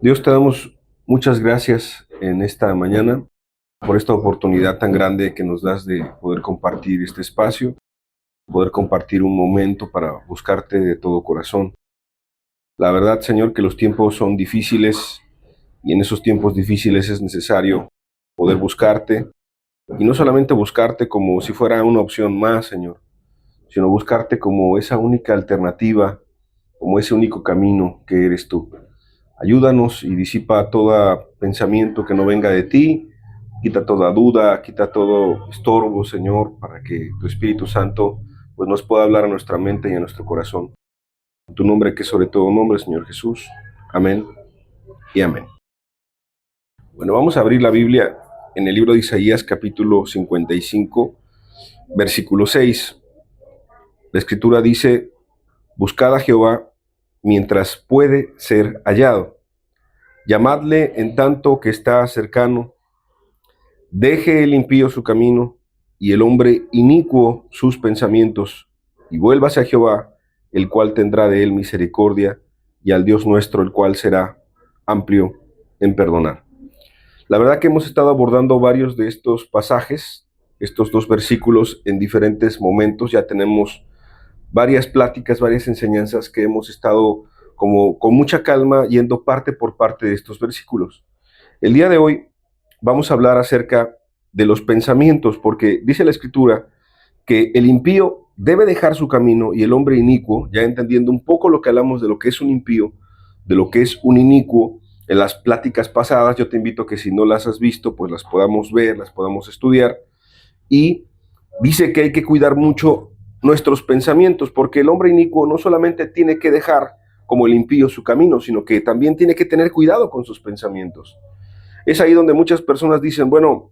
Dios, te damos muchas gracias en esta mañana por esta oportunidad tan grande que nos das de poder compartir este espacio, poder compartir un momento para buscarte de todo corazón. La verdad, Señor, que los tiempos son difíciles y en esos tiempos difíciles es necesario poder buscarte y no solamente buscarte como si fuera una opción más, Señor, sino buscarte como esa única alternativa, como ese único camino que eres tú. Ayúdanos y disipa todo pensamiento que no venga de ti, quita toda duda, quita todo estorbo, Señor, para que tu Espíritu Santo pues, nos pueda hablar a nuestra mente y a nuestro corazón. En tu nombre, que es sobre todo nombre, Señor Jesús. Amén y amén. Bueno, vamos a abrir la Biblia en el libro de Isaías, capítulo 55, versículo 6. La Escritura dice: Buscad a Jehová mientras puede ser hallado. Llamadle en tanto que está cercano. Deje el impío su camino y el hombre inicuo sus pensamientos, y vuélvase a Jehová, el cual tendrá de él misericordia, y al Dios nuestro, el cual será amplio en perdonar. La verdad que hemos estado abordando varios de estos pasajes, estos dos versículos en diferentes momentos. Ya tenemos varias pláticas, varias enseñanzas que hemos estado como con mucha calma yendo parte por parte de estos versículos. El día de hoy vamos a hablar acerca de los pensamientos, porque dice la Escritura que el impío debe dejar su camino y el hombre inicuo, ya entendiendo un poco lo que hablamos de lo que es un impío, de lo que es un inicuo, en las pláticas pasadas. Yo te invito a que si no las has visto, pues las podamos ver, las podamos estudiar. Y dice que hay que cuidar mucho nuestros pensamientos, porque el hombre inicuo no solamente tiene que dejar como el impío su camino, sino que también tiene que tener cuidado con sus pensamientos. Es ahí donde muchas personas dicen, bueno,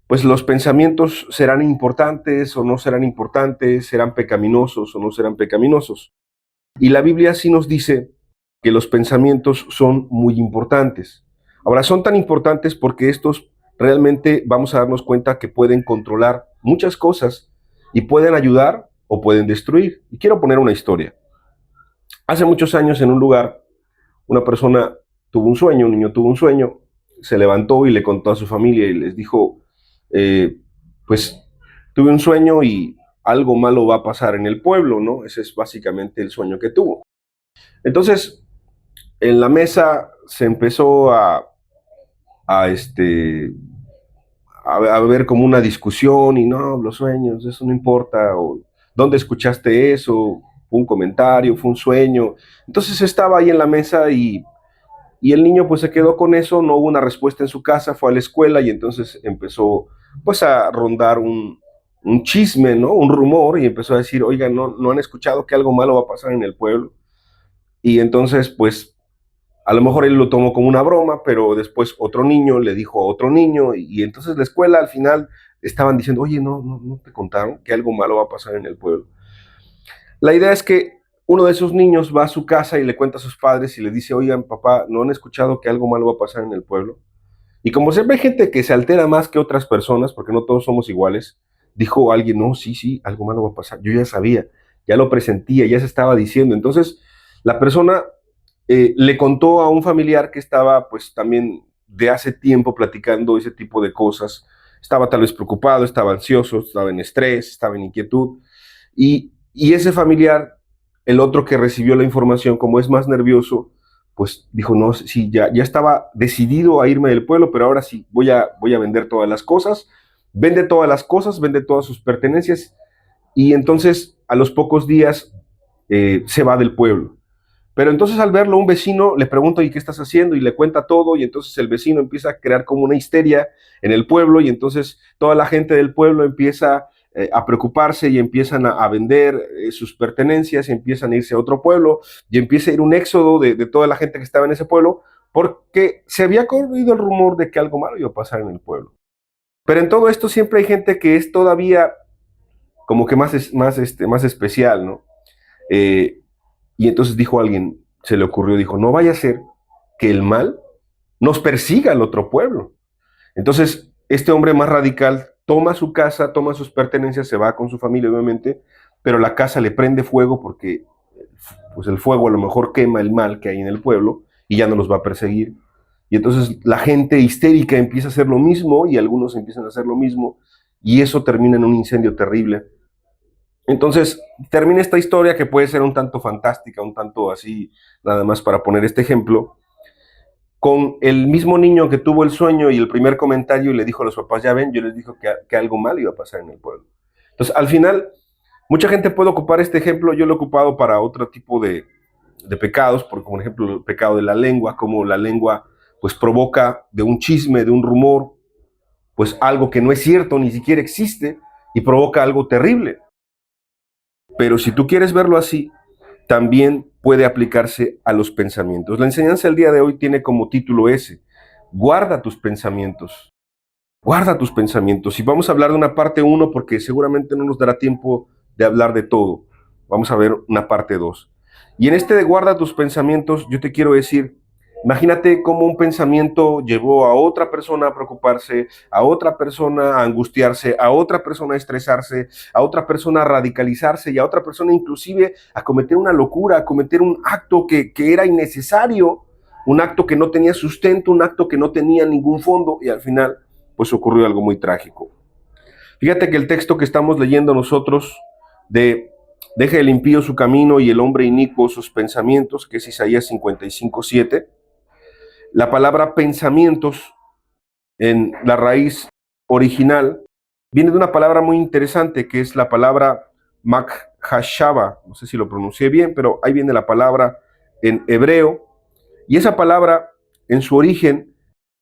pues los pensamientos serán importantes o no serán importantes, serán pecaminosos o no serán pecaminosos. Y la Biblia sí nos dice que los pensamientos son muy importantes. Ahora, son tan importantes porque estos realmente vamos a darnos cuenta que pueden controlar muchas cosas y pueden ayudar o pueden destruir. Y quiero poner una historia. Hace muchos años en un lugar, una persona tuvo un sueño, un niño tuvo un sueño, se levantó y le contó a su familia y les dijo, pues tuve un sueño y algo malo va a pasar en el pueblo, ¿no? Ese es básicamente el sueño que tuvo. Entonces, en la mesa se empezó a, este, a ver como una discusión y no, los sueños, eso no importa, o ¿dónde escuchaste eso? Fue un comentario, fue un sueño. Entonces estaba ahí en la mesa y el niño pues se quedó con eso, no hubo una respuesta en su casa, fue a la escuela y entonces empezó pues a rondar un chisme, ¿no? Un rumor, y empezó a decir, oigan, ¿no han escuchado que algo malo va a pasar en el pueblo? Y entonces pues a lo mejor él lo tomó como una broma, pero después otro niño le dijo a otro niño y entonces la escuela al final estaban diciendo, oye, no te contaron que algo malo va a pasar en el pueblo. La idea es que uno de esos niños va a su casa y le cuenta a sus padres y le dice, oigan, papá, ¿no han escuchado que algo malo va a pasar en el pueblo? Y como siempre hay gente que se altera más que otras personas, porque no todos somos iguales, dijo alguien, no, sí, algo malo va a pasar. Yo ya sabía, ya lo presentía, ya se estaba diciendo. Entonces, la persona le contó a un familiar que estaba, pues, también de hace tiempo platicando ese tipo de cosas. Estaba tal vez preocupado, estaba ansioso, estaba en estrés, estaba en inquietud. Y ese familiar, el otro que recibió la información, como es más nervioso, pues dijo, no, sí, ya estaba decidido a irme del pueblo, pero ahora sí, voy a vender todas las cosas. Vende todas las cosas, vende todas sus pertenencias, y entonces a los pocos días se va del pueblo. Pero entonces al verlo un vecino le pregunta, ¿y qué estás haciendo? Y le cuenta todo, y entonces el vecino empieza a crear como una histeria en el pueblo, y entonces toda la gente del pueblo empieza a preocuparse y empiezan a vender sus pertenencias, y empiezan a irse a otro pueblo, y empieza a ir un éxodo de toda la gente que estaba en ese pueblo, porque se había corrido el rumor de que algo malo iba a pasar en el pueblo. Pero en todo esto siempre hay gente que es todavía como que más especial, ¿no? Eh, y entonces dijo alguien, se le ocurrió, dijo, no vaya a ser que el mal nos persiga al otro pueblo. Entonces, este hombre más radical toma su casa, toma sus pertenencias, se va con su familia, obviamente, pero la casa le prende fuego porque pues el fuego a lo mejor quema el mal que hay en el pueblo, y ya no los va a perseguir. Y entonces la gente histérica empieza a hacer lo mismo y algunos empiezan a hacer lo mismo y eso termina en un incendio terrible. Entonces termina esta historia que puede ser un tanto fantástica, un tanto así, nada más para poner este ejemplo, con el mismo niño que tuvo el sueño y el primer comentario y le dijo a los papás, ya ven, yo les dije que algo mal iba a pasar en el pueblo. Entonces al final, mucha gente puede ocupar este ejemplo, yo lo he ocupado para otro tipo de pecados, porque como ejemplo el pecado de la lengua, como la lengua pues provoca de un chisme, de un rumor, pues algo que no es cierto, ni siquiera existe, y provoca algo terrible. Pero si tú quieres verlo así, también puede aplicarse a los pensamientos. La enseñanza del día de hoy tiene como título ese: guarda tus pensamientos. Guarda tus pensamientos. Y vamos a hablar de una parte 1 porque seguramente no nos dará tiempo de hablar de todo. Vamos a ver una parte 2. Y en este de guarda tus pensamientos, yo te quiero decir, imagínate cómo un pensamiento llevó a otra persona a preocuparse, a otra persona a angustiarse, a otra persona a estresarse, a otra persona a radicalizarse y a otra persona inclusive a cometer una locura, a cometer un acto que era innecesario, un acto que no tenía sustento, un acto que no tenía ningún fondo y al final pues ocurrió algo muy trágico. Fíjate que el texto que estamos leyendo nosotros de deja el impío su camino y el hombre inicuo sus pensamientos, que es Isaías 55:7, la palabra pensamientos en la raíz original viene de una palabra muy interesante que es la palabra makhashava, no sé si lo pronuncié bien, pero ahí viene la palabra en hebreo, y esa palabra en su origen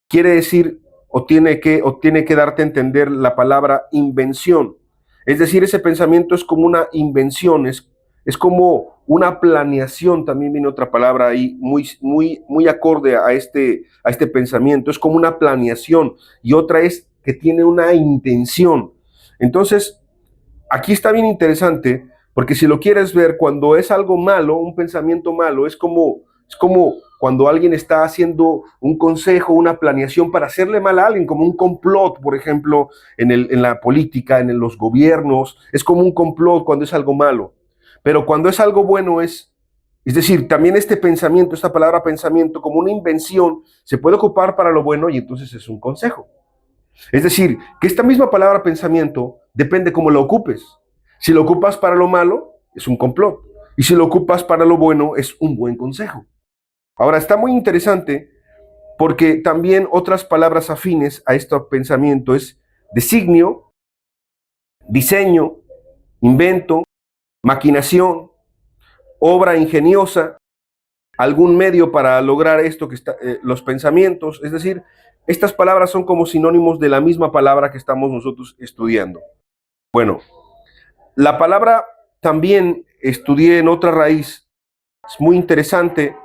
quiere decir o tiene que darte a entender la palabra invención. Es decir, ese pensamiento es como una invención, es como una planeación, también viene otra palabra ahí, muy acorde a este pensamiento, es como una planeación, y otra es que tiene una intención. Entonces, aquí está bien interesante, porque si lo quieres ver, cuando es algo malo, un pensamiento malo, es como cuando alguien está haciendo un consejo, una planeación para hacerle mal a alguien, como un complot, por ejemplo, en la política, en los gobiernos, es como un complot cuando es algo malo. Pero cuando es algo bueno es decir, también este pensamiento, esta palabra pensamiento, como una invención, se puede ocupar para lo bueno y entonces es un consejo. Es decir, que esta misma palabra pensamiento depende cómo lo ocupes. Si lo ocupas para lo malo, es un complot. Y si lo ocupas para lo bueno, es un buen consejo. Ahora, está muy interesante porque también otras palabras afines a este pensamiento es designio, diseño, invento, maquinación, obra ingeniosa, algún medio para lograr esto que está, los pensamientos. Es decir, estas palabras son como sinónimos de la misma palabra que estamos nosotros estudiando. Bueno, la palabra también estudié en otra raíz. Es muy interesante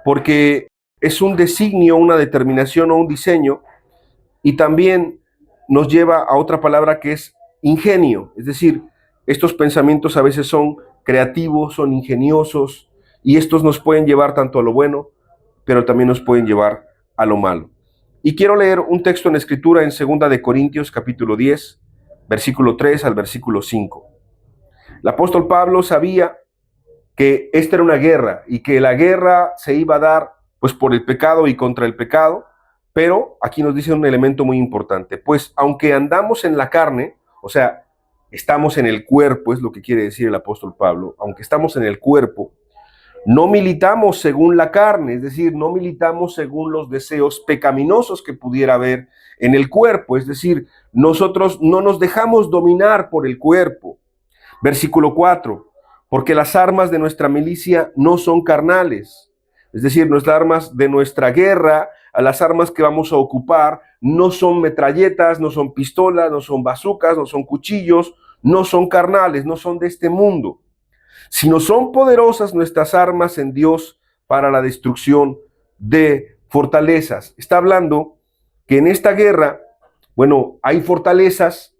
porque es un designio, una determinación o un diseño, y también nos lleva a otra palabra que es ingenio. Es decir, estos pensamientos a veces son creativos, son ingeniosos, y estos nos pueden llevar tanto a lo bueno, pero también nos pueden llevar a lo malo. Y quiero leer un texto en Escritura en 2 de Corintios capítulo 10, versículo 3 al versículo 5. El apóstol Pablo sabía que esta era una guerra y que la guerra se iba a dar pues por el pecado y contra el pecado, pero aquí nos dice un elemento muy importante, pues aunque andamos en la carne, o sea, estamos en el cuerpo, es lo que quiere decir el apóstol Pablo, aunque estamos en el cuerpo, no militamos según la carne, es decir, no militamos según los deseos pecaminosos que pudiera haber en el cuerpo, es decir, nosotros no nos dejamos dominar por el cuerpo. Versículo 4, porque las armas de nuestra milicia no son carnales, es decir, nuestras armas de nuestra guerra, a las armas que vamos a ocupar, no son metralletas, no son pistolas, no son bazucas, no son cuchillos, no son carnales, no son de este mundo, sino son poderosas nuestras armas en Dios para la destrucción de fortalezas. Está hablando que en esta guerra, bueno, hay fortalezas,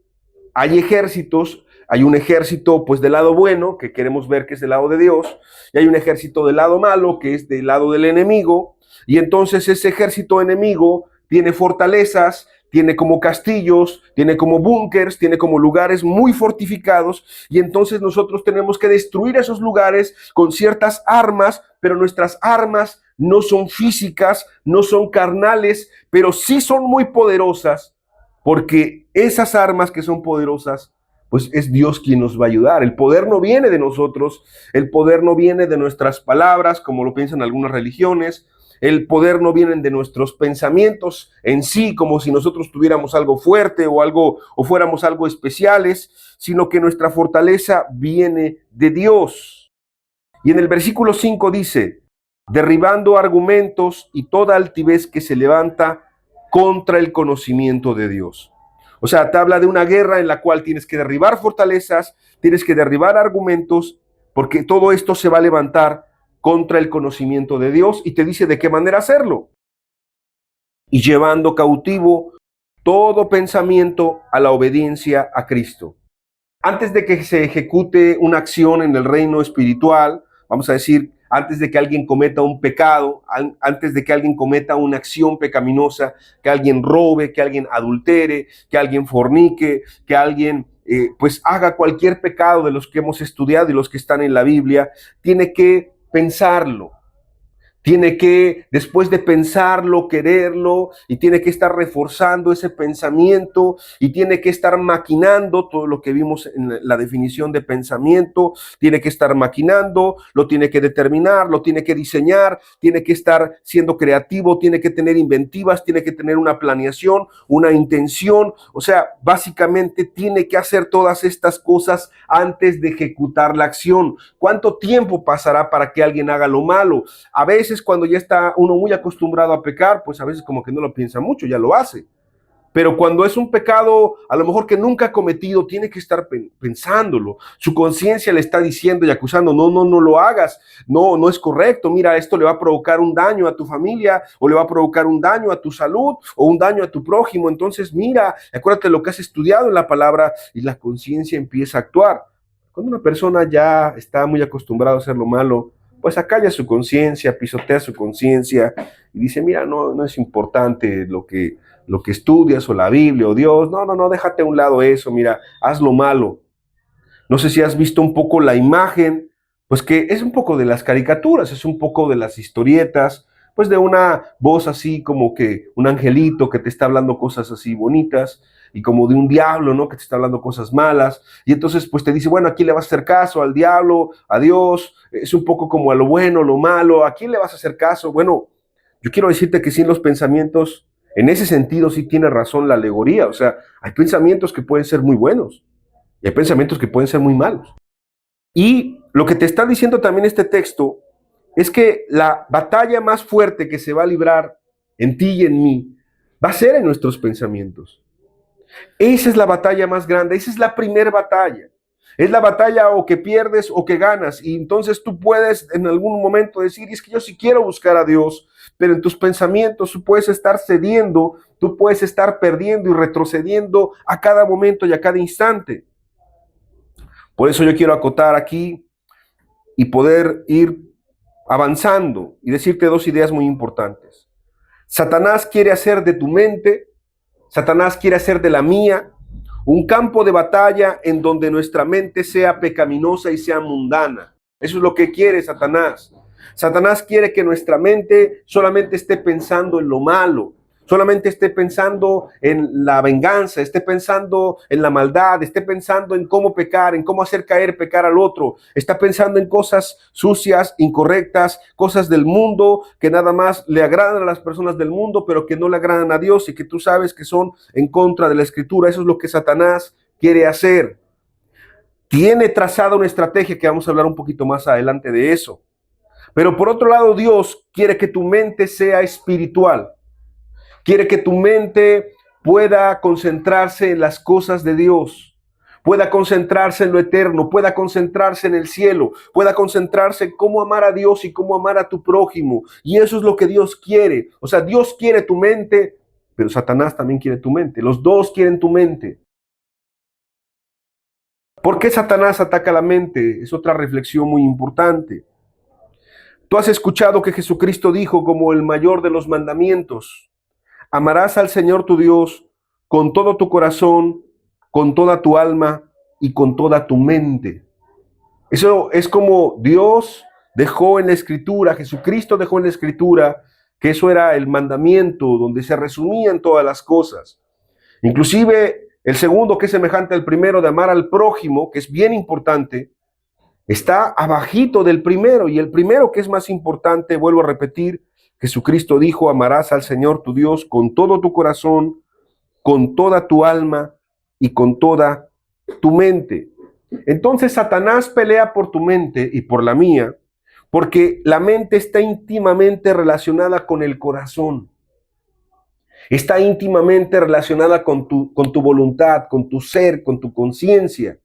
hay ejércitos, hay un ejército pues del lado bueno, que queremos ver que es del lado de Dios, y hay un ejército del lado malo, que es del lado del enemigo, y entonces ese ejército enemigo tiene fortalezas, tiene como castillos, tiene como búnkers, tiene como lugares muy fortificados, y entonces nosotros tenemos que destruir esos lugares con ciertas armas, pero nuestras armas no son físicas, no son carnales, pero sí son muy poderosas, porque esas armas que son poderosas, pues es Dios quien nos va a ayudar. El poder no viene de nosotros, el poder no viene de nuestras palabras, como lo piensan algunas religiones, el poder no viene de nuestros pensamientos en sí, como si nosotros tuviéramos algo fuerte o fuéramos algo especiales, sino que nuestra fortaleza viene de Dios. Y en el versículo 5 dice, derribando argumentos y toda altivez que se levanta contra el conocimiento de Dios. O sea, te habla de una guerra en la cual tienes que derribar fortalezas, tienes que derribar argumentos, porque todo esto se va a levantar contra el conocimiento de Dios, y te dice de qué manera hacerlo. Y llevando cautivo todo pensamiento a la obediencia a Cristo. Antes de que se ejecute una acción en el reino espiritual, vamos a decir, antes de que alguien cometa un pecado, antes de que alguien cometa una acción pecaminosa, que alguien robe, que alguien adultere, que alguien fornique, que alguien pues haga cualquier pecado de los que hemos estudiado y los que están en la Biblia, tiene que pensarlo. Tiene que, después de pensarlo, quererlo, y tiene que estar reforzando ese pensamiento, y tiene que estar maquinando todo lo que vimos en la definición de pensamiento. Tiene que estar maquinando, lo tiene que determinar, lo tiene que diseñar, tiene que estar siendo creativo, tiene que tener inventivas, tiene que tener una planeación, una intención. O sea, básicamente tiene que hacer todas estas cosas antes de ejecutar la acción. ¿Cuánto tiempo pasará para que alguien haga lo malo? A veces cuando ya está uno muy acostumbrado a pecar, pues a veces como que no lo piensa mucho, ya lo hace. Pero cuando es un pecado, a lo mejor que nunca ha cometido, tiene que estar pensándolo. Su conciencia le está diciendo y acusando, no lo hagas, no es correcto. Mira, esto le va a provocar un daño a tu familia, o le va a provocar un daño a tu salud, o un daño a tu prójimo. Entonces, mira, acuérdate lo que has estudiado en la palabra, y la conciencia empieza a actuar. Cuando una persona ya está muy acostumbrada a hacer lo malo, pues acalla su conciencia, pisotea su conciencia y dice, mira, no es importante lo que estudias o la Biblia o Dios, no, déjate a un lado eso, mira, haz lo malo. No sé si has visto un poco la imagen, pues que es un poco de las caricaturas, es un poco de las historietas, pues de una voz así como que un angelito que te está hablando cosas así bonitas, y como de un diablo, ¿no? Que te está hablando cosas malas, y entonces pues te dice, bueno, ¿a quién le vas a hacer caso? ¿Al diablo? ¿A Dios? Es un poco como a lo bueno, lo malo, ¿a quién le vas a hacer caso? Bueno, yo quiero decirte que sí, en los pensamientos, en ese sentido sí tiene razón la alegoría. O sea, hay pensamientos que pueden ser muy buenos, y hay pensamientos que pueden ser muy malos. Y lo que te está diciendo también este texto es que la batalla más fuerte que se va a librar en ti y en mí va a ser en nuestros pensamientos. Esa es la batalla más grande, esa es la primera batalla. Es la batalla o que pierdes o que ganas. Y entonces tú puedes en algún momento decir, es que yo sí quiero buscar a Dios, pero en tus pensamientos tú puedes estar cediendo, tú puedes estar perdiendo y retrocediendo a cada momento y a cada instante. Por eso yo quiero acotar aquí y poder ir avanzando y decirte dos ideas muy importantes. Satanás quiere hacer de tu mente, Satanás quiere hacer de la mía, un campo de batalla en donde nuestra mente sea pecaminosa y sea mundana. Eso es lo que quiere Satanás. Satanás quiere que nuestra mente solamente esté pensando en lo malo, solamente esté pensando en la venganza, esté pensando en la maldad, esté pensando en cómo pecar, en cómo hacer caer pecar al otro, está pensando en cosas sucias, incorrectas, cosas del mundo que nada más le agradan a las personas del mundo, pero que no le agradan a Dios y que tú sabes que son en contra de la Escritura. Eso es lo que Satanás quiere hacer. Tiene trazada una estrategia que vamos a hablar un poquito más adelante de eso. Pero por otro lado, Dios quiere que tu mente sea espiritual. Quiere que tu mente pueda concentrarse en las cosas de Dios, pueda concentrarse en lo eterno, pueda concentrarse en el cielo, pueda concentrarse en cómo amar a Dios y cómo amar a tu prójimo. Y eso es lo que Dios quiere. O sea, Dios quiere tu mente, pero Satanás también quiere tu mente. Los dos quieren tu mente. ¿Por qué Satanás ataca la mente? Es otra reflexión muy importante. Tú has escuchado que Jesucristo dijo como el mayor de los mandamientos: amarás al Señor tu Dios con todo tu corazón, con toda tu alma y con toda tu mente. Eso es como Dios dejó en la Escritura, Jesucristo dejó en la Escritura, que eso era el mandamiento donde se resumían todas las cosas. Inclusive el segundo, que es semejante al primero, de amar al prójimo, que es bien importante, está abajito del primero. Y el primero, que es más importante, vuelvo a repetir, Jesucristo dijo: amarás al Señor tu Dios con todo tu corazón, con toda tu alma y con toda tu mente. Entonces Satanás pelea por tu mente y por la mía, porque la mente está íntimamente relacionada con el corazón. Está íntimamente relacionada con tu voluntad, con tu ser, con tu conciencia.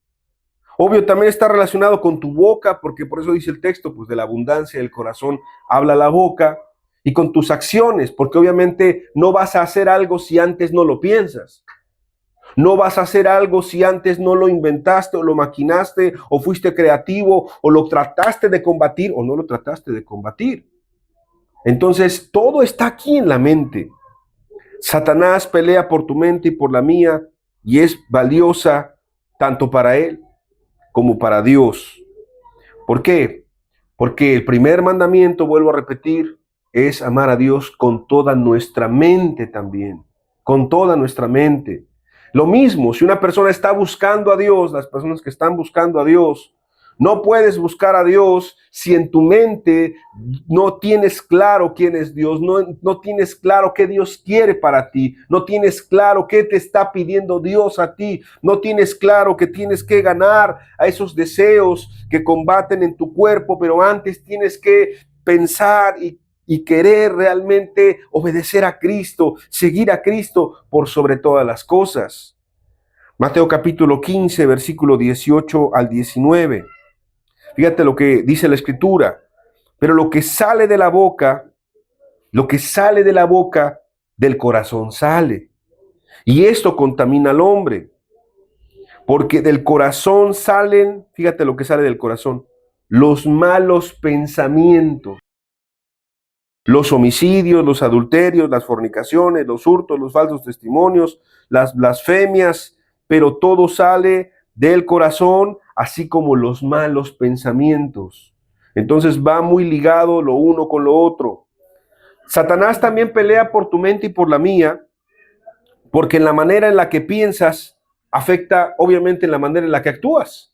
Obvio, también está relacionado con tu boca, porque por eso dice el texto, pues de la abundancia del corazón habla la boca, y con tus acciones, porque obviamente no vas a hacer algo si antes no lo piensas. No vas a hacer algo si antes no lo inventaste o lo maquinaste o fuiste creativo o lo trataste de combatir o no lo trataste de combatir. Entonces, todo está aquí en la mente. Satanás pelea por tu mente y por la mía y es valiosa tanto para él como para Dios. ¿Por qué? Porque el primer mandamiento, vuelvo a repetir, es amar a Dios con toda nuestra mente también, con toda nuestra mente. Lo mismo, si una persona está buscando a Dios, las personas que están buscando a Dios, no puedes buscar a Dios si en tu mente no tienes claro quién es Dios, no tienes claro qué Dios quiere para ti, no tienes claro qué te está pidiendo Dios a ti, no tienes claro que tienes que ganar a esos deseos que combaten en tu cuerpo, pero antes tienes que pensar y querer realmente obedecer a Cristo, seguir a Cristo por sobre todas las cosas. Mateo capítulo 15, versículo 18 al 19. Fíjate lo que dice la Escritura. Pero lo que sale de la boca, del corazón sale. Y esto contamina al hombre. Porque del corazón salen, fíjate lo que sale del corazón, los malos pensamientos. Los homicidios, los adulterios, las fornicaciones, los hurtos, los falsos testimonios, las blasfemias, pero todo sale del corazón, así como los malos pensamientos. Entonces va muy ligado lo uno con lo otro. Satanás también pelea por tu mente y por la mía, porque en la manera en la que piensas afecta obviamente en la manera en la que actúas.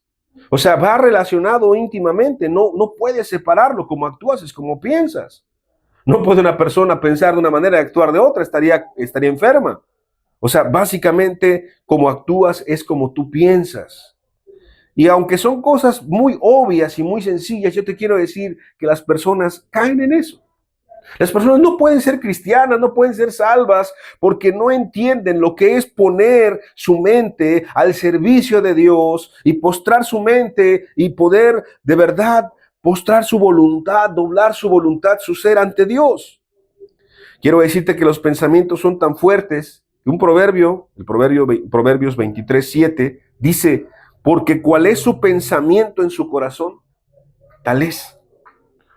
O sea, va relacionado íntimamente, no puedes separarlo. Como actúas es como piensas. No puede una persona pensar de una manera y actuar de otra, estaría enferma. O sea, básicamente, como actúas es como tú piensas. Y aunque son cosas muy obvias y muy sencillas, yo te quiero decir que las personas caen en eso. Las personas no pueden ser cristianas, no pueden ser salvas, porque no entienden lo que es poner su mente al servicio de Dios y postrar su mente y poder de verdad postrar su voluntad, doblar su voluntad, su ser ante Dios. Quiero decirte que los pensamientos son tan fuertes que un proverbio, Proverbios 23:7, dice: porque cuál es su pensamiento en su corazón, tal es.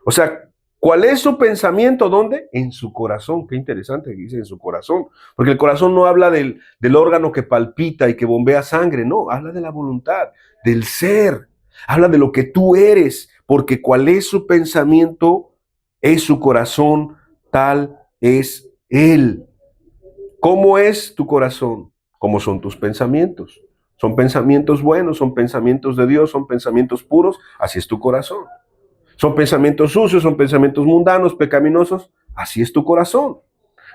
O sea, ¿cuál es su pensamiento? ¿Dónde? En su corazón. Qué interesante que dice en su corazón. Porque el corazón no habla del órgano que palpita y que bombea sangre, no, habla de la voluntad, del ser, habla de lo que tú eres. Porque cuál es su pensamiento, es su corazón, tal es él. ¿Cómo es tu corazón? ¿Cómo son tus pensamientos? ¿Son pensamientos buenos? ¿Son pensamientos de Dios? ¿Son pensamientos puros? Así es tu corazón. ¿Son pensamientos sucios? ¿Son pensamientos mundanos, pecaminosos? Así es tu corazón.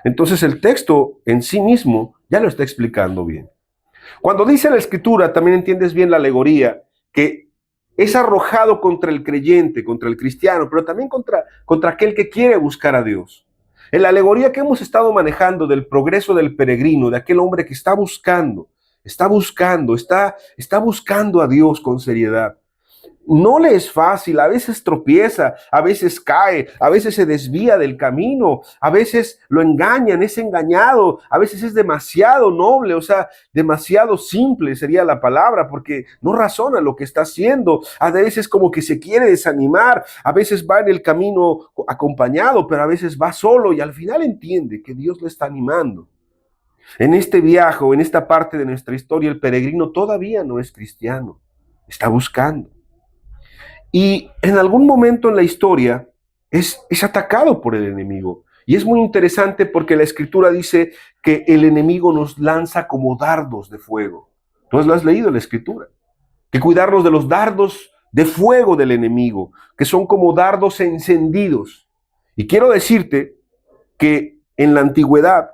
Entonces el texto en sí mismo ya lo está explicando bien. Cuando dice la Escritura, también entiendes bien la alegoría, que es arrojado contra el creyente, contra el cristiano, pero también contra aquel que quiere buscar a Dios. En la alegoría que hemos estado manejando del progreso del peregrino, de aquel hombre que está buscando a Dios con seriedad. No le es fácil, a veces tropieza, a veces cae, a veces se desvía del camino, a veces lo engañan, es engañado, a veces es demasiado noble, o sea, demasiado simple sería la palabra, porque no razona lo que está haciendo, a veces como que se quiere desanimar, a veces va en el camino acompañado, pero a veces va solo y al final entiende que Dios lo está animando. En este viaje o en esta parte de nuestra historia, el peregrino todavía no es cristiano, está buscando. Y en algún momento en la historia es atacado por el enemigo. Y es muy interesante porque la Escritura dice que el enemigo nos lanza como dardos de fuego. ¿Tú lo has leído en la Escritura? Que cuidarnos de los dardos de fuego del enemigo, que son como dardos encendidos. Y quiero decirte que en la antigüedad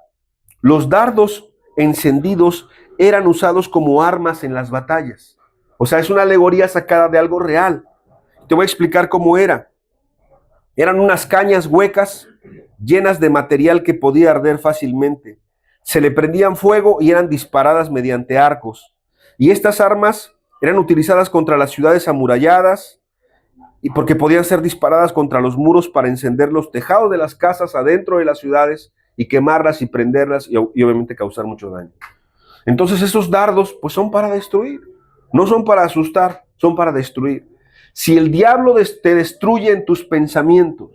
los dardos encendidos eran usados como armas en las batallas. O sea, es una alegoría sacada de algo real. Te voy a explicar cómo era. Eran unas cañas huecas llenas de material que podía arder fácilmente. Se le prendían fuego y eran disparadas mediante arcos. Y estas armas eran utilizadas contra las ciudades amuralladas y porque podían ser disparadas contra los muros para encender los tejados de las casas adentro de las ciudades y quemarlas y prenderlas y obviamente causar mucho daño. Entonces esos dardos pues son para destruir, no son para asustar, son para destruir. Si el diablo te destruye en tus pensamientos,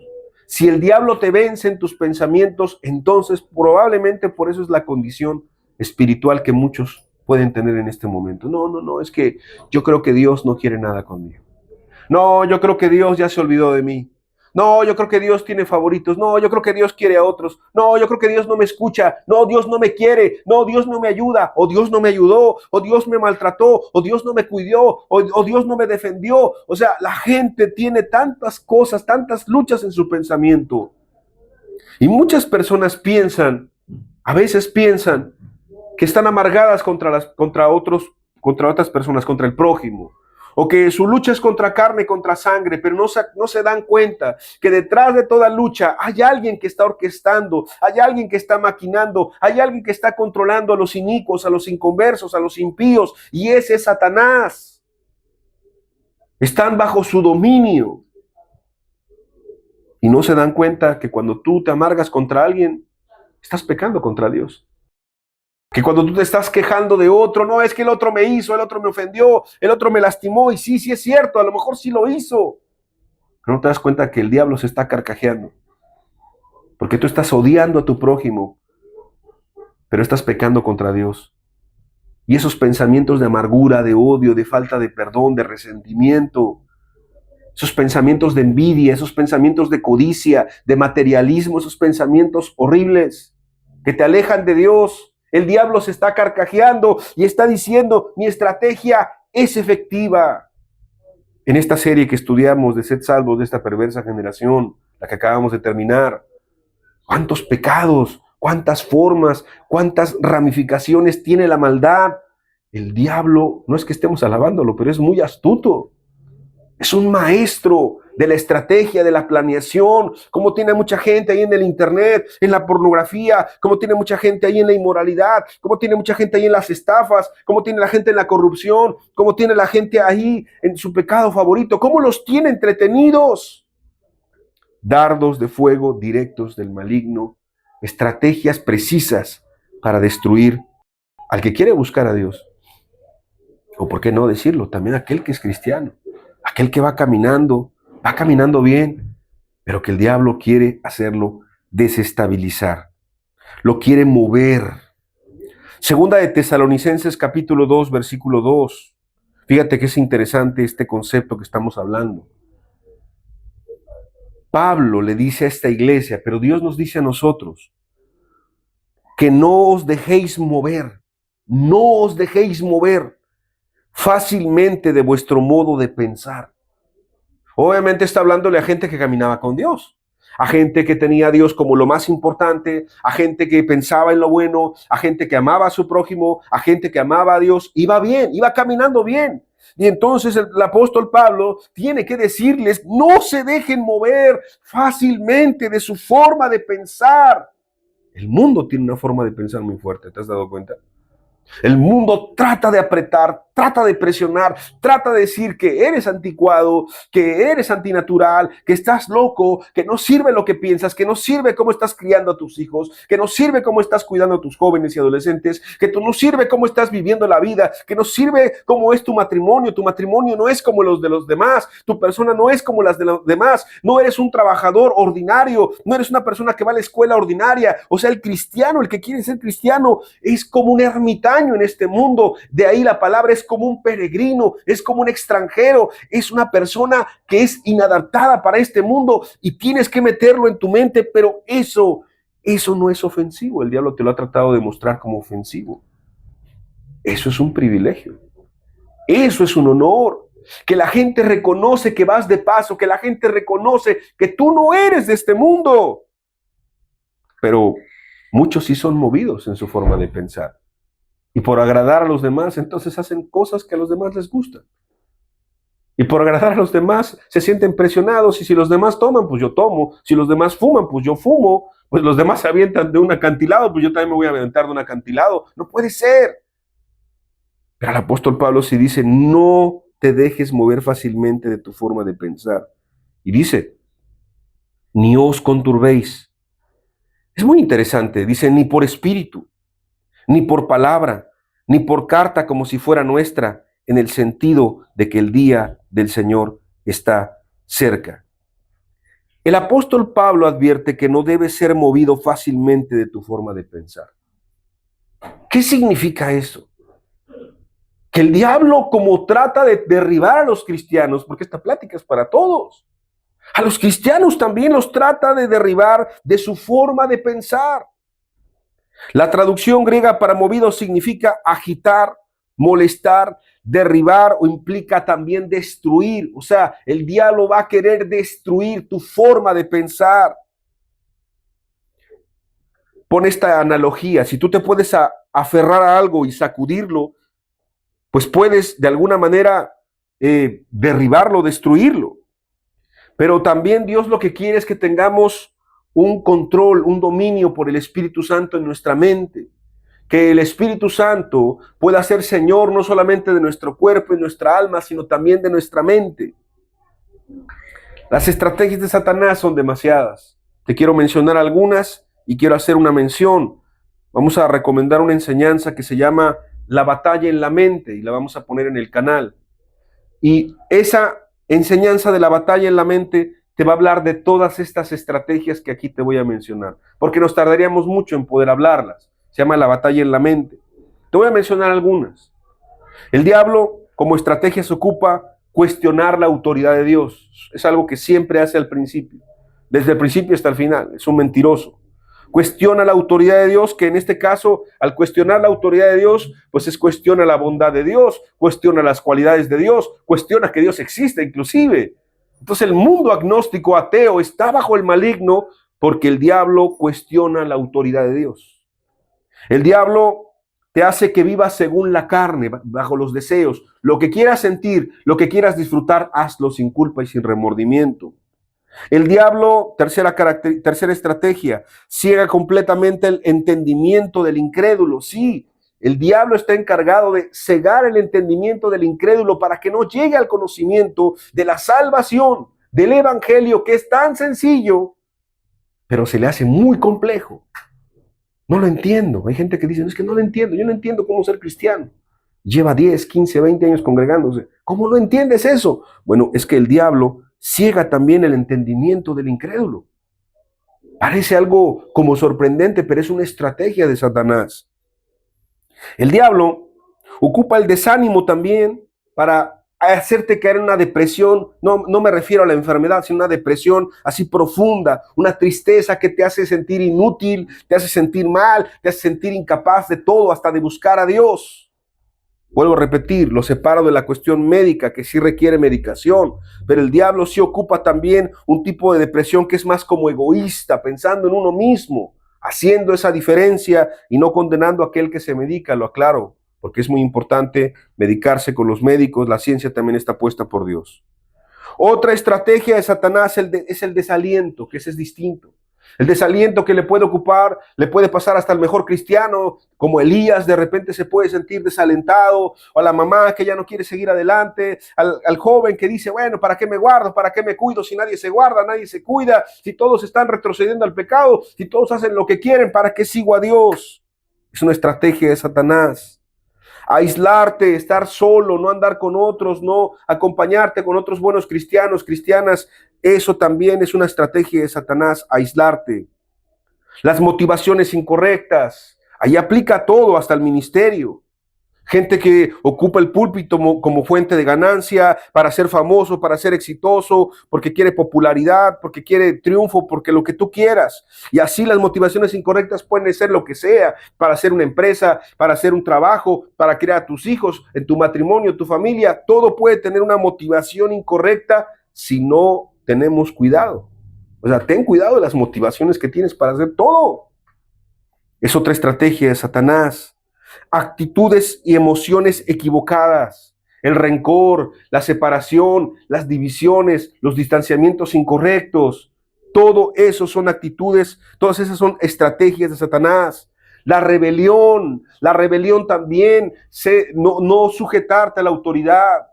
si el diablo te vence en tus pensamientos, entonces probablemente por eso es la condición espiritual que muchos pueden tener en este momento. No, es que yo creo que Dios no quiere nada conmigo. No, yo creo que Dios ya se olvidó de mí. No, yo creo que Dios tiene favoritos. No, yo creo que Dios quiere a otros. No, yo creo que Dios no me escucha. No, Dios no me quiere. No, Dios no me ayuda. O Dios no me ayudó. O Dios me maltrató. O Dios no me cuidó. O Dios no me defendió. O sea, la gente tiene tantas cosas, tantas luchas en su pensamiento. Y muchas personas piensan, a veces piensan, que están amargadas contra otras personas, contra el prójimo. O que su lucha es contra carne, contra sangre, pero no se dan cuenta que detrás de toda lucha hay alguien que está orquestando, hay alguien que está maquinando, hay alguien que está controlando a los inicuos, a los inconversos, a los impíos, y ese es Satanás. Están bajo su dominio. Y no se dan cuenta que cuando tú te amargas contra alguien, estás pecando contra Dios. Que cuando tú te estás quejando de otro, no, es que el otro me hizo, el otro me ofendió, el otro me lastimó, y sí es cierto, a lo mejor sí lo hizo. Pero no te das cuenta que el diablo se está carcajeando. Porque tú estás odiando a tu prójimo, pero estás pecando contra Dios. Y esos pensamientos de amargura, de odio, de falta de perdón, de resentimiento, esos pensamientos de envidia, esos pensamientos de codicia, de materialismo, esos pensamientos horribles que te alejan de Dios. El diablo se está carcajeando y está diciendo, mi estrategia es efectiva. En esta serie que estudiamos de Sed salvos de esta perversa generación, la que acabamos de terminar, ¿cuántos pecados, cuántas formas, cuántas ramificaciones tiene la maldad? El diablo, no es que estemos alabándolo, pero es muy astuto. Es un maestro de la estrategia, de la planeación, como tiene mucha gente ahí en el internet, en la pornografía, como tiene mucha gente ahí en la inmoralidad, como tiene mucha gente ahí en las estafas, como tiene la gente en la corrupción, como tiene la gente ahí en su pecado favorito, cómo los tiene entretenidos. Dardos de fuego directos del maligno, estrategias precisas para destruir al que quiere buscar a Dios. O por qué no decirlo, también aquel que es cristiano. Aquel que va caminando bien, pero que el diablo quiere hacerlo desestabilizar, lo quiere mover. Segunda de Tesalonicenses capítulo 2, versículo 2. Fíjate que es interesante este concepto que estamos hablando. Pablo le dice a esta iglesia, pero Dios nos dice a nosotros, que no os dejéis mover fácilmente de vuestro modo de pensar. Obviamente está hablándole a gente que caminaba con Dios, a gente que tenía a Dios como lo más importante, a gente que pensaba en lo bueno, a gente que amaba a su prójimo, a gente que amaba a Dios. Iba bien, iba caminando bien. Y entonces el apóstol Pablo tiene que decirles, no se dejen mover fácilmente de su forma de pensar. El mundo tiene una forma de pensar muy fuerte, ¿te has dado cuenta? El mundo trata de apretar, trata de presionar, trata de decir que eres anticuado, que eres antinatural, que estás loco, que no sirve lo que piensas, que no sirve cómo estás criando a tus hijos, que no sirve cómo estás cuidando a tus jóvenes y adolescentes, que no sirve cómo estás viviendo la vida, que no sirve cómo es tu matrimonio no es como los de los demás, tu persona no es como las de los demás, no eres un trabajador ordinario, no eres una persona que va a la escuela ordinaria. O sea, el cristiano, el que quiere ser cristiano, es como un ermitaño en este mundo. De ahí la palabra es es como un peregrino, es como un extranjero, es una persona que es inadaptada para este mundo y tienes que meterlo en tu mente, pero eso no es ofensivo. El diablo te lo ha tratado de mostrar como ofensivo. Eso es un privilegio. Eso es un honor. Que la gente reconoce que vas de paso, que la gente reconoce que tú no eres de este mundo. Pero muchos sí son movidos en su forma de pensar. Y por agradar a los demás, entonces hacen cosas que a los demás les gustan. Y por agradar a los demás, se sienten presionados. Y si los demás toman, pues yo tomo. Si los demás fuman, pues yo fumo. Pues los demás se avientan de un acantilado, pues yo también me voy a aventar de un acantilado. No puede ser. Pero el apóstol Pablo sí dice, no te dejes mover fácilmente de tu forma de pensar. Y dice, ni os conturbéis. Es muy interesante. Dice, ni por espíritu, ni por palabra, ni por carta como si fuera nuestra, en el sentido de que el día del Señor está cerca. El apóstol Pablo advierte que no debes ser movido fácilmente de tu forma de pensar. ¿Qué significa eso? Que el diablo, como trata de derribar a los cristianos, porque esta plática es para todos, a los cristianos también los trata de derribar de su forma de pensar. La traducción griega para movido significa agitar, molestar, derribar o implica también destruir. O sea, el diablo va a querer destruir tu forma de pensar. Pon esta analogía, si tú te puedes aferrar a algo y sacudirlo, pues puedes de alguna manera derribarlo, destruirlo. Pero también Dios lo que quiere es que tengamos un control, un dominio por el Espíritu Santo en nuestra mente. Que el Espíritu Santo pueda ser Señor no solamente de nuestro cuerpo y nuestra alma, sino también de nuestra mente. Las estrategias de Satanás son demasiadas. Te quiero mencionar algunas y quiero hacer una mención. Vamos a recomendar una enseñanza que se llama La batalla en la mente y la vamos a poner en el canal. Y esa enseñanza de la batalla en la mente te va a hablar de todas estas estrategias que aquí te voy a mencionar, porque nos tardaríamos mucho en poder hablarlas. Se llama la batalla en la mente. Te voy a mencionar algunas. El diablo, como estrategia, se ocupa cuestionar la autoridad de Dios. Es algo que siempre hace al principio, desde el principio hasta el final. Es un mentiroso. Cuestiona la autoridad de Dios, que en este caso, al cuestionar la autoridad de Dios, pues cuestiona la bondad de Dios, cuestiona las cualidades de Dios, cuestiona que Dios existe inclusive. Entonces el mundo agnóstico, ateo, está bajo el maligno porque el diablo cuestiona la autoridad de Dios. El diablo te hace que vivas según la carne, bajo los deseos. Lo que quieras sentir, lo que quieras disfrutar, hazlo sin culpa y sin remordimiento. El diablo, tercera estrategia, ciega completamente el entendimiento del incrédulo. Sí, el diablo está encargado de cegar el entendimiento del incrédulo para que no llegue al conocimiento de la salvación, del evangelio, que es tan sencillo, pero se le hace muy complejo. No lo entiendo. Hay gente que dice, no, es que no lo entiendo. Yo no entiendo cómo ser cristiano. Lleva 10, 15, 20 años congregándose. ¿Cómo no entiendes eso? Bueno, es que el diablo ciega también el entendimiento del incrédulo. Parece algo como sorprendente, pero es una estrategia de Satanás. El diablo ocupa el desánimo también para hacerte caer en una depresión. No me refiero a la enfermedad, sino una depresión así profunda, una tristeza que te hace sentir inútil, te hace sentir mal, te hace sentir incapaz de todo, hasta de buscar a Dios. Vuelvo a repetir, lo separo de la cuestión médica, que sí requiere medicación, pero el diablo sí ocupa también un tipo de depresión que es más como egoísta, pensando en uno mismo, haciendo esa diferencia y no condenando a aquel que se medica, lo aclaro, porque es muy importante medicarse con los médicos, la ciencia también está puesta por Dios. Otra estrategia de Satanás es el desaliento, que ese es distinto. El desaliento que le puede ocupar, le puede pasar hasta el mejor cristiano, como Elías, de repente se puede sentir desalentado, o a la mamá que ya no quiere seguir adelante, al joven que dice, bueno, ¿para qué me guardo? ¿Para qué me cuido si nadie se guarda, nadie se cuida? Si todos están retrocediendo al pecado, si todos hacen lo que quieren, ¿para qué sigo a Dios? Es una estrategia de Satanás. Aislarte, estar solo, no andar con otros, no acompañarte con otros buenos cristianos, cristianas, eso también es una estrategia de Satanás, aislarte. Las motivaciones incorrectas, ahí aplica todo, hasta el ministerio. Gente que ocupa el púlpito como fuente de ganancia para ser famoso, para ser exitoso, porque quiere popularidad, porque quiere triunfo, porque lo que tú quieras. Y así las motivaciones incorrectas pueden ser lo que sea, para hacer una empresa, para hacer un trabajo, para criar a tus hijos, en tu matrimonio, tu familia. Todo puede tener una motivación incorrecta si no tenemos cuidado. O sea, ten cuidado de las motivaciones que tienes para hacer todo. Es otra estrategia de Satanás. Actitudes y emociones equivocadas, el rencor, la separación, las divisiones, los distanciamientos incorrectos, todo eso son actitudes, todas esas son estrategias de Satanás. La rebelión también, no sujetarte a la autoridad,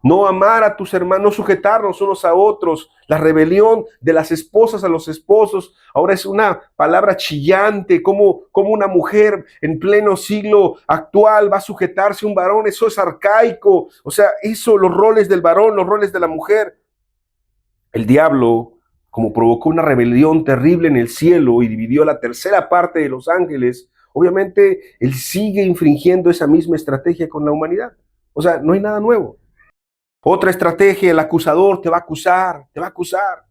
no amar a tus hermanos, no sujetarnos unos a otros. La rebelión de las esposas a los esposos ahora es una palabra chillante, como una mujer en pleno siglo actual va a sujetarse a un varón. Eso es arcaico. O sea, eso, los roles del varón, los roles de la mujer. El diablo, como provocó una rebelión terrible en el cielo y dividió la tercera parte de los ángeles, obviamente él sigue infringiendo esa misma estrategia con la humanidad. O sea, no hay nada nuevo. Otra estrategia, el acusador te va a acusar, te va a acusar.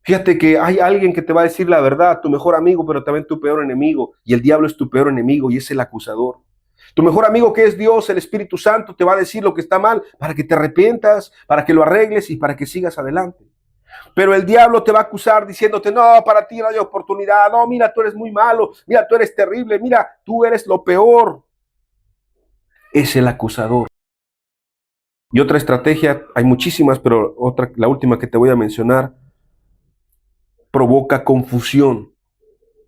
Fíjate que hay alguien que te va a decir la verdad, tu mejor amigo, pero también tu peor enemigo. Y el diablo es tu peor enemigo y es el acusador. Tu mejor amigo, que es Dios, el Espíritu Santo, te va a decir lo que está mal para que te arrepientas, para que lo arregles y para que sigas adelante. Pero el diablo te va a acusar diciéndote, no, para ti no hay oportunidad, no, mira, tú eres muy malo, mira, tú eres terrible, mira, tú eres lo peor. Es el acusador. Y otra estrategia, hay muchísimas, pero la última que te voy a mencionar, provoca confusión.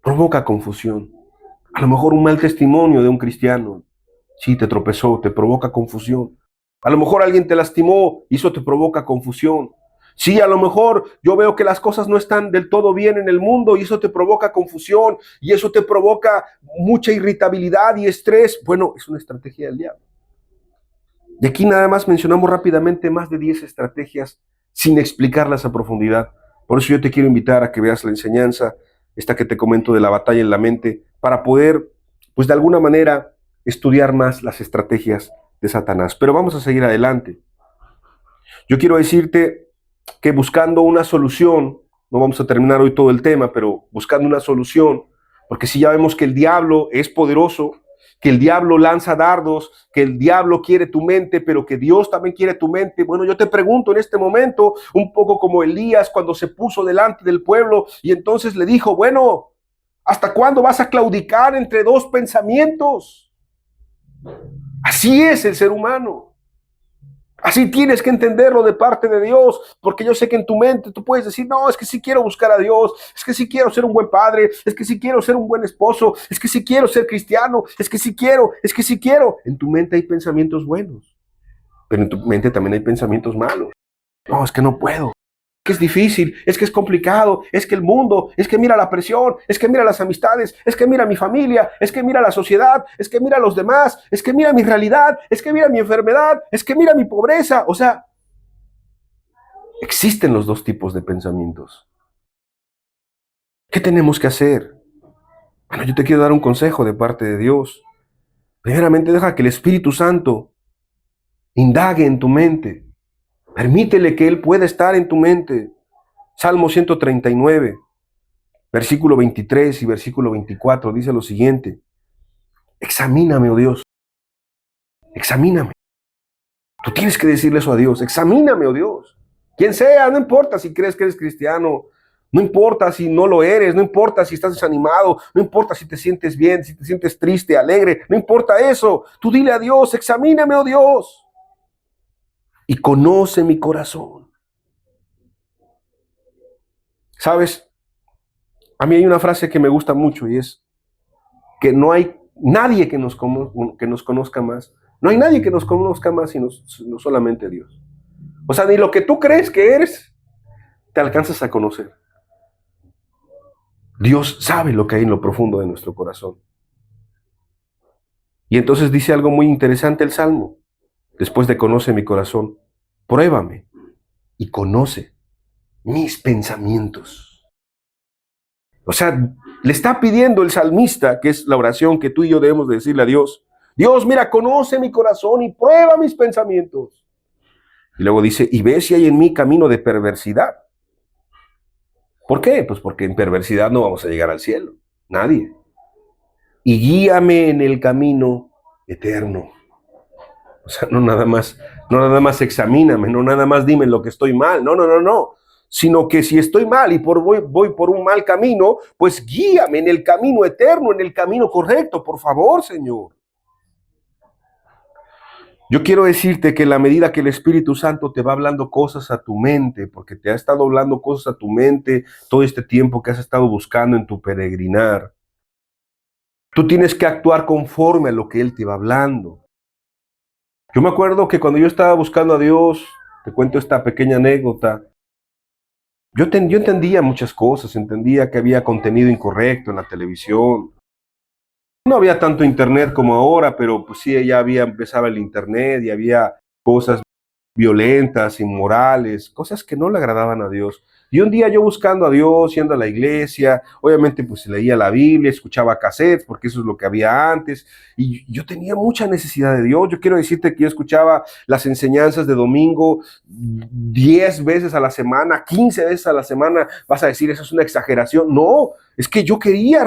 Provoca confusión. A lo mejor un mal testimonio de un cristiano, sí, te tropezó, te provoca confusión. A lo mejor alguien te lastimó y eso te provoca confusión. Sí, a lo mejor yo veo que las cosas no están del todo bien en el mundo y eso te provoca confusión y eso te provoca mucha irritabilidad y estrés. Bueno, es una estrategia del diablo. Y aquí nada más mencionamos rápidamente más de 10 estrategias sin explicarlas a profundidad. Por eso yo te quiero invitar a que veas la enseñanza, esta que te comento de la batalla en la mente, para poder, pues de alguna manera, estudiar más las estrategias de Satanás. Pero vamos a seguir adelante. Yo quiero decirte que buscando una solución, no vamos a terminar hoy todo el tema, pero buscando una solución, porque si ya vemos que el diablo es poderoso, que el diablo lanza dardos, que el diablo quiere tu mente, pero que Dios también quiere tu mente. Bueno, yo te pregunto en este momento, un poco como Elías cuando se puso delante del pueblo y entonces le dijo, bueno, ¿hasta cuándo vas a claudicar entre dos pensamientos? Así es el ser humano. Así tienes que entenderlo de parte de Dios, porque yo sé que en tu mente tú puedes decir, no, es que sí quiero buscar a Dios, es que sí quiero ser un buen padre, es que sí quiero ser un buen esposo, es que sí quiero ser cristiano, es que sí quiero, es que sí quiero. En tu mente hay pensamientos buenos, pero en tu mente también hay pensamientos malos. No, es que no puedo. Que es difícil, es que es complicado, es que el mundo, es que mira la presión, es que mira las amistades, es que mira mi familia, es que mira la sociedad, es que mira los demás, es que mira mi realidad, es que mira mi enfermedad, es que mira mi pobreza. O sea, existen los dos tipos de pensamientos. ¿Qué tenemos que hacer? Bueno, yo te quiero dar un consejo de parte de Dios. Primeramente, deja que el Espíritu Santo indague en tu mente. Permítele que Él pueda estar en tu mente. Salmo 139, versículo 23 y versículo 24 dice lo siguiente. Examíname, oh Dios. Examíname. Tú tienes que decirle eso a Dios. Examíname, oh Dios. Quien sea, no importa si crees que eres cristiano. No importa si no lo eres. No importa si estás desanimado. No importa si te sientes bien, si te sientes triste, alegre. No importa eso. Tú dile a Dios, examíname, oh Dios. Y conoce mi corazón. ¿Sabes? A mí hay una frase que me gusta mucho y es que no hay nadie que nos conozca más. No hay nadie que nos conozca más sino solamente Dios. O sea, ni lo que tú crees que eres, te alcanzas a conocer. Dios sabe lo que hay en lo profundo de nuestro corazón. Y entonces dice algo muy interesante el Salmo. Después de conoce mi corazón, pruébame y conoce mis pensamientos. O sea, le está pidiendo el salmista, que es la oración que tú y yo debemos de decirle a Dios, Dios, mira, conoce mi corazón y prueba mis pensamientos. Y luego dice, y ve si hay en mí camino de perversidad. ¿Por qué? Pues porque en perversidad no vamos a llegar al cielo. Nadie. Y guíame en el camino eterno. O sea, no nada más examíname, no nada más dime lo que estoy mal. No. Sino que si estoy mal y voy por un mal camino, pues guíame en el camino eterno, en el camino correcto, por favor, Señor. Yo quiero decirte que en la medida que el Espíritu Santo te va hablando cosas a tu mente, porque te ha estado hablando cosas a tu mente todo este tiempo que has estado buscando en tu peregrinar, tú tienes que actuar conforme a lo que Él te va hablando. Yo me acuerdo que cuando yo estaba buscando a Dios, te cuento esta pequeña anécdota, yo entendía muchas cosas, entendía que había contenido incorrecto en la televisión. No había tanto internet como ahora, pero pues sí, ya empezaba el internet y había cosas violentas, inmorales, cosas que no le agradaban a Dios. Y un día yo buscando a Dios, yendo a la iglesia, obviamente pues leía la Biblia, escuchaba cassettes, porque eso es lo que había antes, y yo tenía mucha necesidad de Dios. Yo quiero decirte que yo escuchaba las enseñanzas de domingo 10 veces a la semana, 15 veces a la semana. Vas a decir, eso es una exageración. No, es que yo quería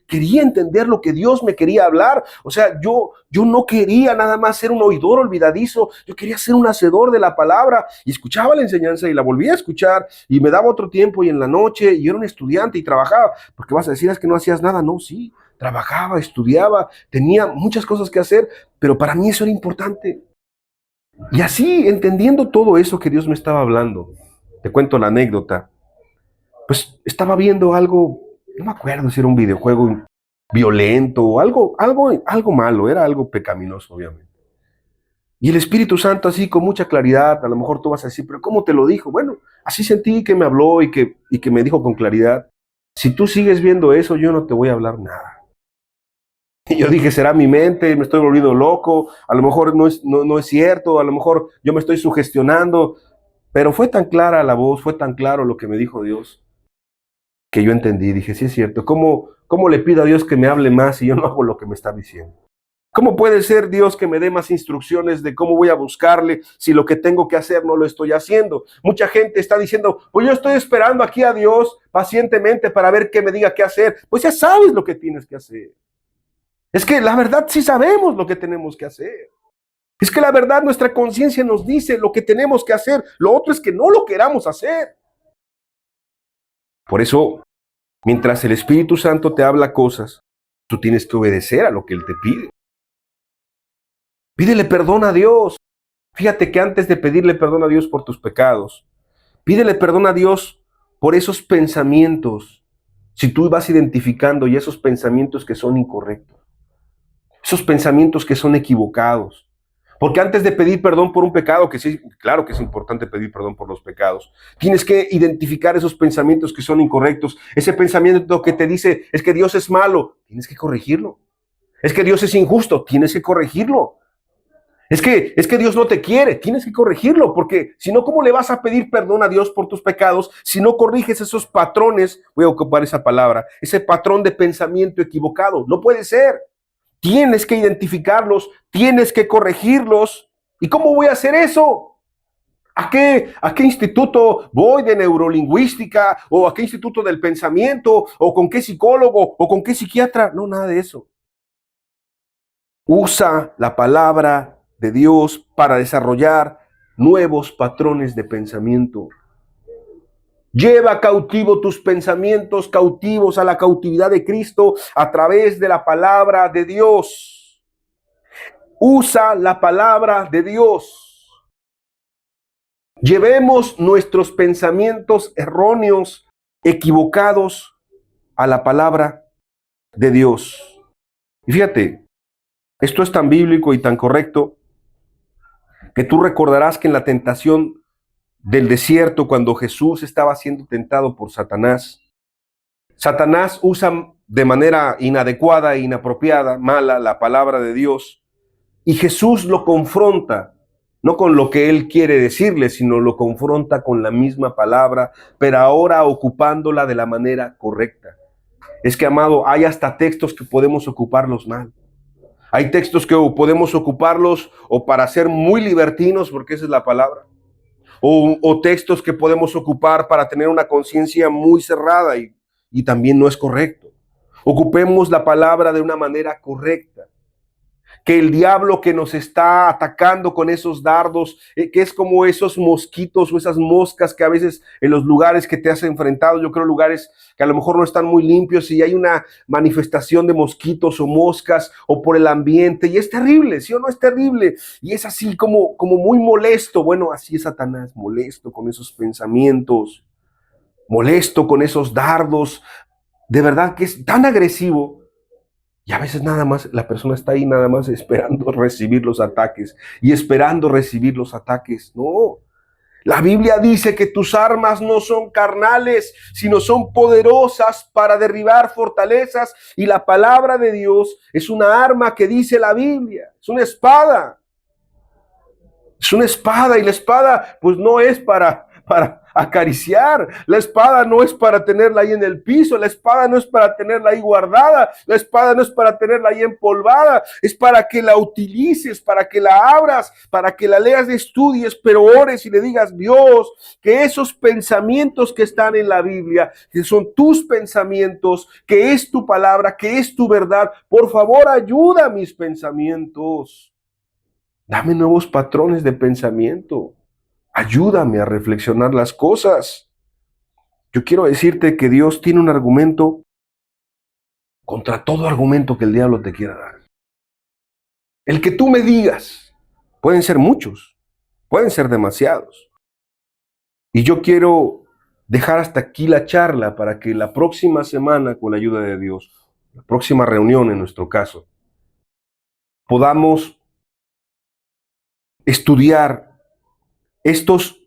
entender lo que Dios me quería hablar. O sea, yo no quería nada más ser un oidor olvidadizo, yo quería ser un hacedor de la palabra. Y escuchaba la enseñanza y la volvía a escuchar y me daba otro tiempo y en la noche, y era un estudiante y trabajaba. Porque vas a decir, es que no hacías nada. No, sí, trabajaba, estudiaba, tenía muchas cosas que hacer, pero para mí eso era importante. Y así, entendiendo todo eso que Dios me estaba hablando, te cuento la anécdota. Pues estaba viendo algo, no me acuerdo si era un videojuego violento o algo malo, era algo pecaminoso, obviamente. Y el Espíritu Santo así con mucha claridad, a lo mejor tú vas a decir, pero ¿cómo te lo dijo? Bueno, así sentí que me habló y que me dijo con claridad, si tú sigues viendo eso, yo no te voy a hablar nada. Y yo dije, será mi mente, me estoy volviendo loco, a lo mejor no es cierto, a lo mejor yo me estoy sugestionando, pero fue tan clara la voz, fue tan claro lo que me dijo Dios, que yo entendí, dije, sí es cierto, ¿cómo le pido a Dios que me hable más si yo no hago lo que me está diciendo? ¿Cómo puede ser Dios que me dé más instrucciones de cómo voy a buscarle si lo que tengo que hacer no lo estoy haciendo? Mucha gente está diciendo, pues yo estoy esperando aquí a Dios pacientemente para ver qué me diga qué hacer. Pues ya sabes lo que tienes que hacer. Es que la verdad sí sabemos lo que tenemos que hacer. Es que la verdad nuestra conciencia nos dice lo que tenemos que hacer. Lo otro es que no lo queramos hacer. Por eso, mientras el Espíritu Santo te habla cosas, tú tienes que obedecer a lo que Él te pide. Pídele perdón a Dios. Fíjate que antes de pedirle perdón a Dios por tus pecados, pídele perdón a Dios por esos pensamientos. Si tú vas identificando y esos pensamientos que son incorrectos, esos pensamientos que son equivocados. Porque antes de pedir perdón por un pecado, que sí, claro que es importante pedir perdón por los pecados, tienes que identificar esos pensamientos que son incorrectos. Ese pensamiento que te dice, es que Dios es malo, tienes que corregirlo. Es que Dios es injusto, tienes que corregirlo. Es que Dios no te quiere, tienes que corregirlo, porque si no, ¿cómo le vas a pedir perdón a Dios por tus pecados si no corriges esos patrones? Voy a ocupar esa palabra, ese patrón de pensamiento equivocado. No puede ser. Tienes que identificarlos, tienes que corregirlos. ¿Y cómo voy a hacer eso? ¿A qué instituto voy de neurolingüística? ¿O a qué instituto del pensamiento? ¿O con qué psicólogo? ¿O con qué psiquiatra? No, nada de eso. Usa la palabra de Dios para desarrollar nuevos patrones de pensamiento. Lleva cautivo tus pensamientos cautivos a la cautividad de Cristo a través de la palabra de Dios. Usa la palabra de Dios. Llevemos nuestros pensamientos erróneos, equivocados, a la palabra de Dios. Y fíjate, esto es tan bíblico y tan correcto que tú recordarás que en la tentación del desierto, cuando Jesús estaba siendo tentado por Satanás, Satanás usa de manera inadecuada e inapropiada, mala, la palabra de Dios, y Jesús lo confronta, no con lo que él quiere decirle, sino lo confronta con la misma palabra, pero ahora ocupándola de la manera correcta. Es que, amado, hay hasta textos que podemos ocuparlos mal. Hay textos que podemos ocuparlos o para ser muy libertinos, porque esa es la palabra, o textos que podemos ocupar para tener una conciencia muy cerrada y también no es correcto. Ocupemos la palabra de una manera correcta. Que el diablo que nos está atacando con esos dardos, que es como esos mosquitos o esas moscas que a veces en los lugares que te has enfrentado, yo creo lugares que a lo mejor no están muy limpios y hay una manifestación de mosquitos o moscas o por el ambiente y es terrible, ¿sí o no es terrible? Y es así como muy molesto. Bueno, así es Satanás, molesto con esos pensamientos, molesto con esos dardos. De verdad que es tan agresivo. Y a veces nada más la persona está ahí nada más esperando recibir los ataques y esperando recibir los ataques. No, la Biblia dice que tus armas no son carnales, sino son poderosas para derribar fortalezas. Y la palabra de Dios es una arma que dice la Biblia, es una espada. Es una espada y la espada pues no es para acariciar. La espada no es para tenerla ahí en el piso, la espada no es para tenerla ahí guardada, la espada no es para tenerla ahí empolvada, es para que la utilices, para que la abras, para que la leas, estudies, pero ores y le digas, Dios, que esos pensamientos que están en la Biblia, que son tus pensamientos, que es tu palabra, que es tu verdad, por favor ayuda a mis pensamientos. Dame nuevos patrones de pensamiento. Ayúdame a reflexionar las cosas. Yo quiero decirte que Dios tiene un argumento contra todo argumento que el diablo te quiera dar. El que tú me digas, pueden ser muchos, pueden ser demasiados. Y yo quiero dejar hasta aquí la charla para que la próxima semana, con la ayuda de Dios, la próxima reunión en nuestro caso, podamos estudiar estos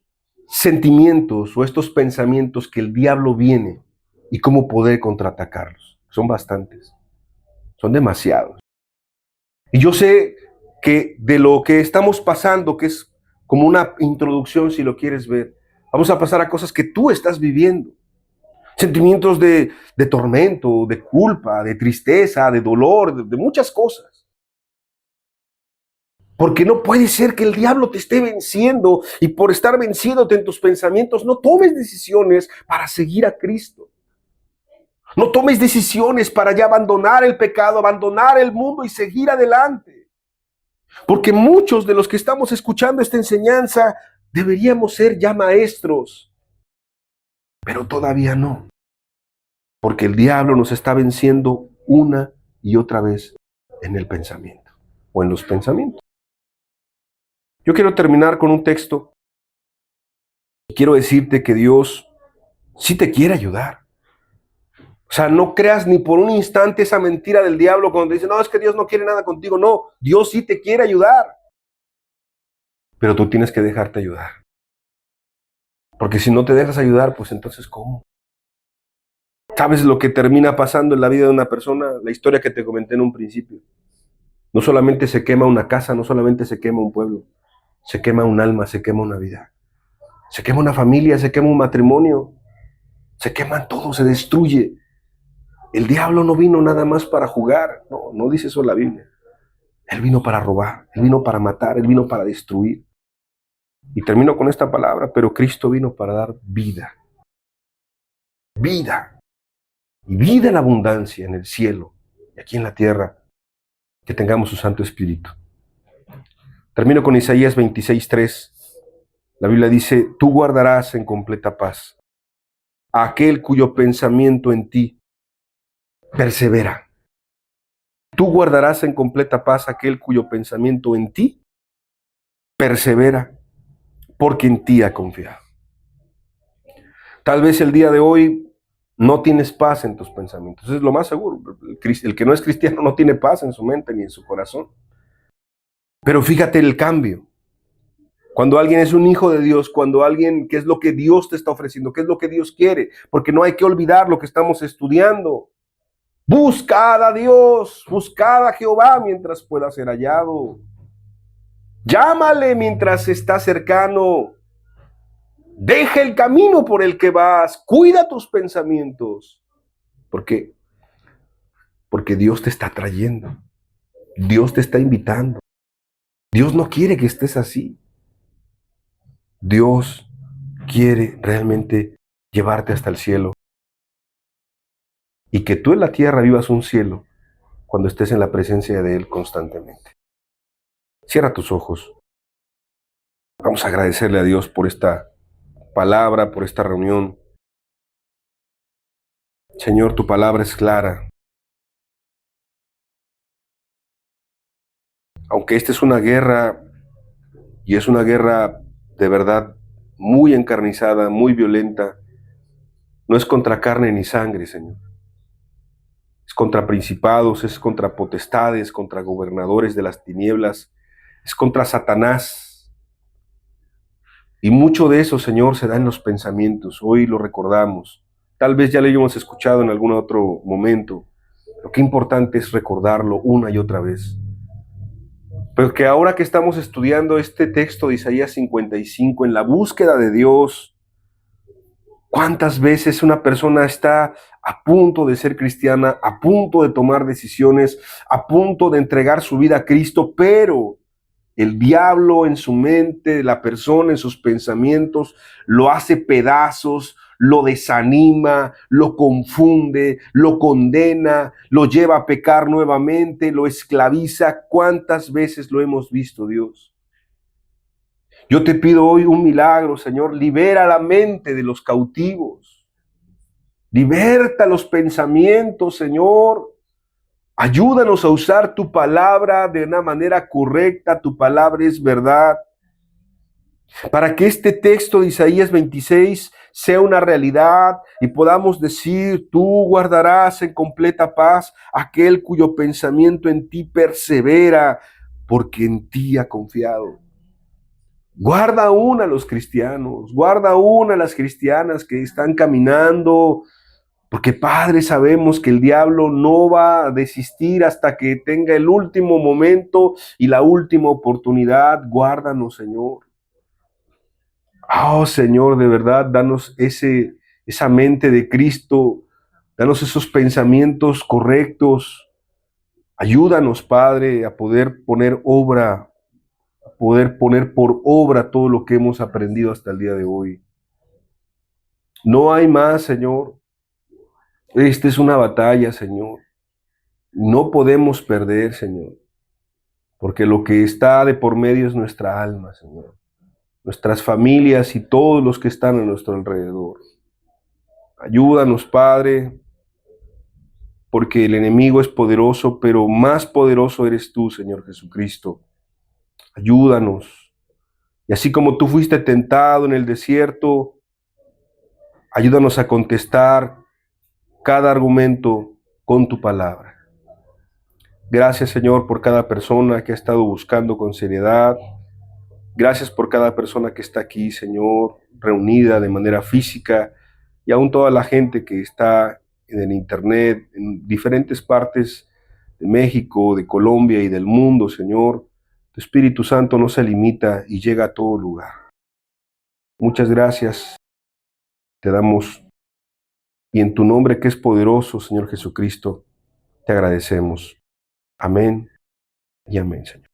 sentimientos o estos pensamientos que el diablo viene y cómo poder contraatacarlos. Son bastantes, son demasiados. Y yo sé que de lo que estamos pasando, que es como una introducción si lo quieres ver, vamos a pasar a cosas que tú estás viviendo. Sentimientos de tormento, de culpa, de tristeza, de dolor, de muchas cosas. Porque no puede ser que el diablo te esté venciendo y por estar venciéndote en tus pensamientos no tomes decisiones para seguir a Cristo. No tomes decisiones para ya abandonar el pecado, abandonar el mundo y seguir adelante. Porque muchos de los que estamos escuchando esta enseñanza deberíamos ser ya maestros, pero todavía no. Porque el diablo nos está venciendo una y otra vez en el pensamiento o en los pensamientos. Yo quiero terminar con un texto y quiero decirte que Dios sí te quiere ayudar. O sea, no creas ni por un instante esa mentira del diablo cuando te dice, no, es que Dios no quiere nada contigo. No, Dios sí te quiere ayudar. Pero tú tienes que dejarte ayudar. Porque si no te dejas ayudar, pues entonces, ¿cómo? ¿Sabes lo que termina pasando en la vida de una persona? La historia que te comenté en un principio. No solamente se quema una casa, no solamente se quema un pueblo. Se quema un alma, se quema una vida. Se quema una familia, se quema un matrimonio. Se queman todo, se destruye. El diablo no vino nada más para jugar. No, no dice eso la Biblia. Él vino para robar, Él vino para matar, Él vino para destruir. Y termino con esta palabra, pero Cristo vino para dar vida. Vida. Y vida en abundancia en el cielo y aquí en la tierra. Que tengamos su Santo Espíritu. Termino con Isaías 26:3. La Biblia dice, tú guardarás en completa paz a aquel cuyo pensamiento en ti persevera. Tú guardarás en completa paz a aquel cuyo pensamiento en ti persevera, porque en ti ha confiado. Tal vez el día de hoy no tienes paz en tus pensamientos. Eso es lo más seguro. El que no es cristiano no tiene paz en su mente ni en su corazón. Pero fíjate el cambio. Cuando alguien es un hijo de Dios, cuando alguien, ¿qué es lo que Dios te está ofreciendo? ¿Qué es lo que Dios quiere? Porque no hay que olvidar lo que estamos estudiando. Buscad a Dios, buscad a Jehová mientras pueda ser hallado. Llámale mientras está cercano. Deja el camino por el que vas. Cuida tus pensamientos. ¿Por qué? Porque Dios te está trayendo. Dios te está invitando. Dios no quiere que estés así. Dios quiere realmente llevarte hasta el cielo y que tú en la tierra vivas un cielo cuando estés en la presencia de Él constantemente. Cierra tus ojos. Vamos a agradecerle a Dios por esta palabra, por esta reunión. Señor, tu palabra es clara. Aunque esta es una guerra, y es una guerra de verdad muy encarnizada, muy violenta, no es contra carne ni sangre, Señor. Es contra principados, es contra potestades, contra gobernadores de las tinieblas, es contra Satanás. Y mucho de eso, Señor, se da en los pensamientos. Hoy lo recordamos. Tal vez ya lo hayamos escuchado en algún otro momento. Lo que importante es recordarlo una y otra vez. Pero que ahora que estamos estudiando este texto de Isaías 55 en la búsqueda de Dios, ¿cuántas veces una persona está a punto de ser cristiana, a punto de tomar decisiones, a punto de entregar su vida a Cristo, pero el diablo en su mente, la persona en sus pensamientos, lo hace pedazos, lo desanima, lo confunde, lo condena, lo lleva a pecar nuevamente, lo esclaviza? ¿Cuántas veces lo hemos visto, Dios? Yo te pido hoy un milagro, Señor. Libera la mente de los cautivos. Liberta los pensamientos, Señor. Ayúdanos a usar tu palabra de una manera correcta. Tu palabra es verdad. Para que este texto de Isaías 26 sea una realidad y podamos decir: tú guardarás en completa paz aquel cuyo pensamiento en ti persevera, porque en ti ha confiado. Guarda aún a los cristianos, guarda aún a las cristianas que están caminando, porque Padre, sabemos que el diablo no va a desistir hasta que tenga el último momento y la última oportunidad. Guárdanos, Señor. Oh, Señor, de verdad, danos esa mente de Cristo, danos esos pensamientos correctos. Ayúdanos, Padre, a poder poner por obra todo lo que hemos aprendido hasta el día de hoy. No hay más, Señor. Esta es una batalla, Señor. No podemos perder, Señor, porque lo que está de por medio es nuestra alma, Señor. Nuestras familias y todos los que están a nuestro alrededor. Ayúdanos, Padre, porque el enemigo es poderoso, pero más poderoso eres tú, Señor Jesucristo. Ayúdanos. Y así como tú fuiste tentado en el desierto, ayúdanos a contestar cada argumento con tu palabra. Gracias, Señor, por cada persona que ha estado buscando con seriedad. Gracias por cada persona que está aquí, Señor, reunida de manera física, y aún toda la gente que está en el internet, en diferentes partes de México, de Colombia y del mundo, Señor. Tu Espíritu Santo no se limita y llega a todo lugar. Muchas gracias te damos, y en tu nombre, que es poderoso, Señor Jesucristo, te agradecemos. Amén y amén, Señor.